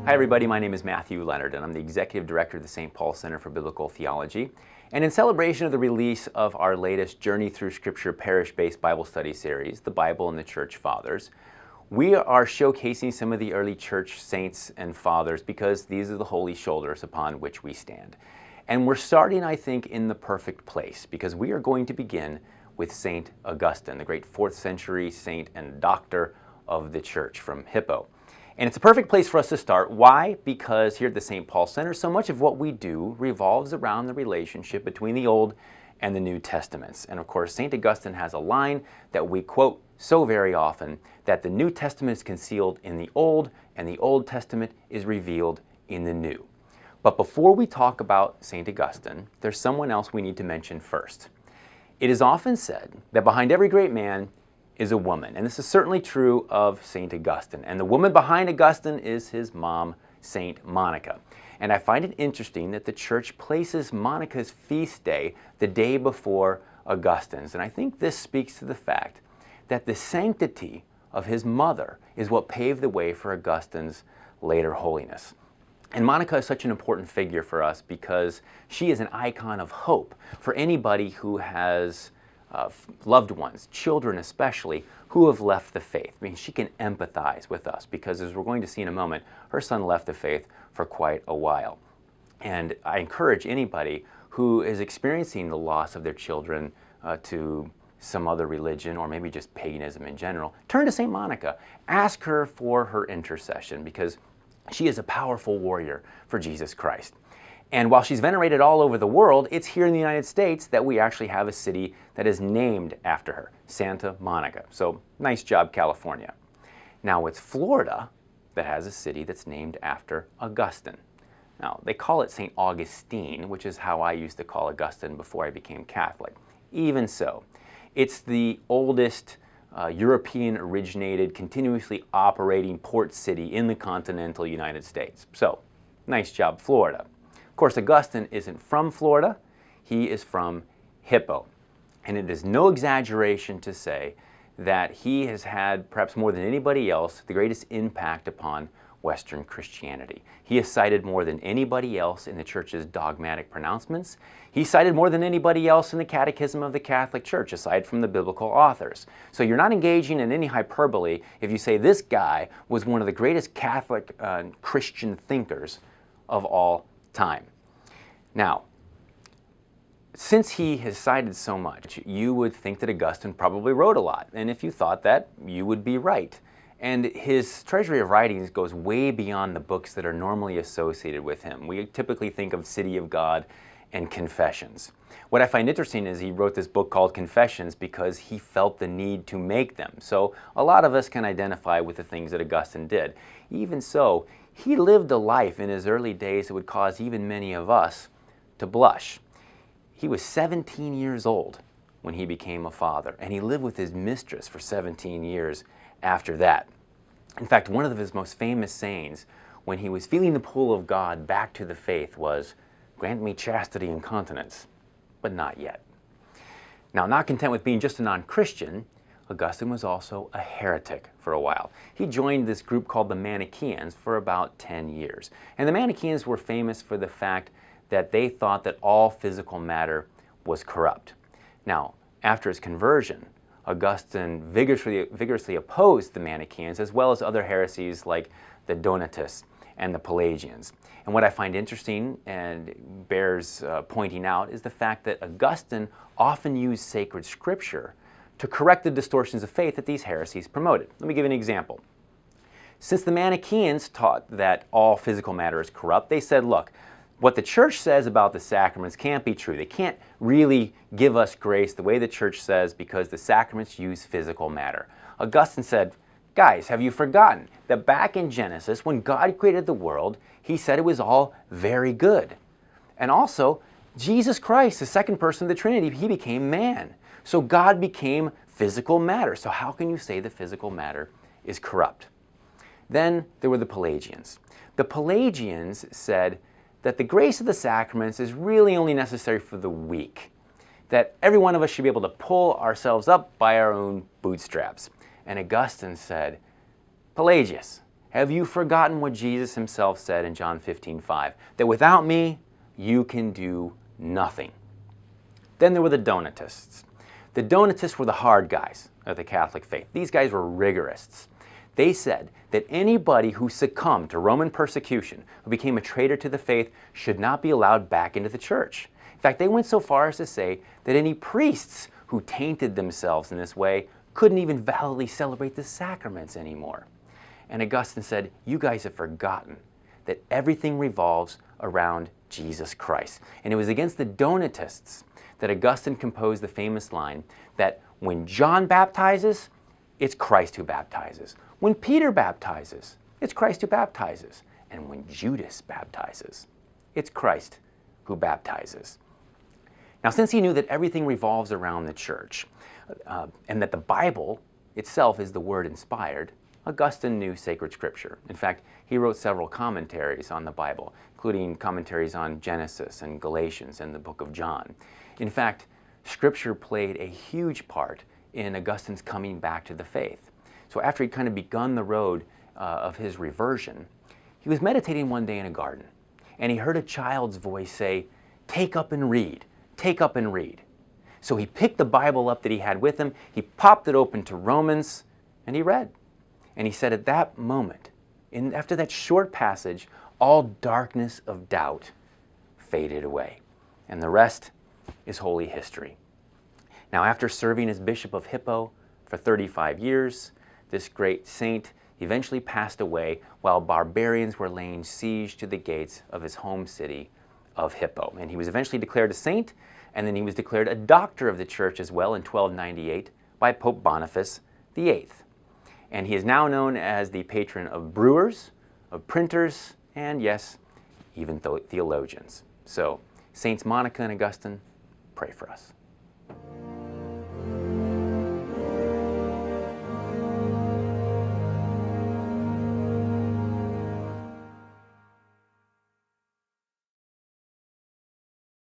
Hi everybody, my name is Leonard and I'm the Executive Director of the St. Paul Center for Biblical Theology. And in celebration of the release of our latest Journey Through Scripture parish-based Bible study series, The Bible and the Church Fathers, we are showcasing some of the early church saints and fathers because these are the holy shoulders upon which we stand. And we're starting, I think, in the perfect place because we are going to begin with St. Augustine, the great 4th century saint and doctor of the church from Hippo. And it's a perfect place for us to start. Why? Because here at the St. Paul Center, so much of what we do revolves around the relationship between the Old and the New Testaments. And of course, St. Augustine has a line that we quote so very often, that the New Testament is concealed in the Old, and the Old Testament is revealed in the New. But before we talk about St. Augustine, there's someone else we need to mention first. It is often said that behind every great man is a woman, and this is certainly true of St. Augustine. And the woman behind Augustine is his mom, St. Monica. And I find it interesting that the church places Monica's feast day the day before Augustine's. And I think this speaks to the fact that the sanctity of his mother is what paved the way for Augustine's later holiness. And Monica is such an important figure for us because she is an icon of hope for anybody who has loved ones, children especially, who have left the faith. I mean, she can empathize with us because, as we're going to see in a moment, her son left the faith for quite a while. And I encourage anybody who is experiencing the loss of their children to some other religion, or maybe just paganism in general, turn to St. Monica. Ask her for her intercession because she is a powerful warrior for Jesus Christ. And while she's venerated all over the world, it's here in the United States that we actually have a city that is named after her, Santa Monica. So nice job, California. Now it's Florida that has a city that's named after Augustine. Now they call it St. Augustine, which is how I used to call Augustine before I became Catholic. Even so, it's the oldest European-originated, continuously operating port city in the continental United States. So nice job, Florida. Of course, Augustine isn't from Florida, he is from Hippo. And it is no exaggeration to say that he has had, perhaps more than anybody else, the greatest impact upon Western Christianity. He is cited more than anybody else in the Church's dogmatic pronouncements. He's cited more than anybody else in the Catechism of the Catholic Church, aside from the biblical authors. So you're not engaging in any hyperbole if you say this guy was one of the greatest Catholic Christian thinkers of all time. Now, since he has cited so much, you would think that Augustine probably wrote a lot. And if you thought that, you would be right. And his treasury of writings goes way beyond the books that are normally associated with him. We typically think of City of God and Confessions. What I find interesting is he wrote this book called Confessions because he felt the need to make them. So a lot of us can identify with the things that Augustine did. Even so, he lived a life in his early days that would cause even many of us to blush. He was 17 years old when he became a father, and he lived with his mistress for 17 years after that. In fact, one of his most famous sayings when he was feeling the pull of God back to the faith was, "Grant me chastity and continence, but not yet." Now, not content with being just a non-Christian, Augustine was also a heretic for a while. He joined this group called the Manichaeans for about 10 years. And the Manichaeans were famous for the fact that they thought that all physical matter was corrupt. Now, after his conversion, Augustine vigorously opposed the Manichaeans, as well as other heresies like the Donatists and the Pelagians. And what I find interesting and bears pointing out is the fact that Augustine often used sacred scripture to correct the distortions of faith that these heresies promoted. Let me give you an example. Since the Manichaeans taught that all physical matter is corrupt, they said, look, what the church says about the sacraments can't be true. They can't really give us grace the way the church says because the sacraments use physical matter. Augustine said, guys, have you forgotten that back in Genesis, when God created the world, he said it was all very good. And also, Jesus Christ, the second person of the Trinity, he became man. So God became physical matter. So how can you say that physical matter is corrupt? Then there were the Pelagians. The Pelagians said that the grace of the sacraments is really only necessary for the weak, that every one of us should be able to pull ourselves up by our own bootstraps. And Augustine said, Pelagius, Have you forgotten what Jesus himself said in John 15:5? That without me, you can do nothing. Then there were the Donatists. The Donatists were the hard guys of the Catholic faith. These guys were rigorists. They said that anybody who succumbed to Roman persecution, who became a traitor to the faith, should not be allowed back into the church. In fact, they went so far as to say that any priests who tainted themselves in this way couldn't even validly celebrate the sacraments anymore. And Augustine said, you guys have forgotten that everything revolves around Jesus Christ. And it was against the Donatists that Augustine composed the famous line that when John baptizes, it's Christ who baptizes. When Peter baptizes, it's Christ who baptizes. And when Judas baptizes, it's Christ who baptizes. Now, since he knew that everything revolves around the church, and that the Bible itself is the word inspired, Augustine knew sacred scripture. In fact, he wrote several commentaries on the Bible, including commentaries on Genesis and Galatians and the book of John. In fact, scripture played a huge part in Augustine's coming back to the faith. So after he'd kind of begun the road of his reversion, he was meditating one day in a garden, and he heard a child's voice say, "Take up and read, take up and read." So he picked the Bible up that he had with him, he popped it open to Romans, and he read. And he said at that moment, after that short passage, all darkness of doubt faded away. And the rest is holy history. Now, after serving as Bishop of Hippo for 35 years, this great saint eventually passed away while barbarians were laying siege to the gates of his home city of Hippo. And he was eventually declared a saint, and then he was declared a doctor of the church as well in 1298 by Pope Boniface VIII. And he is now known as the patron of brewers, of printers, and yes, even theologians. So, Saints Monica and Augustine, pray for us.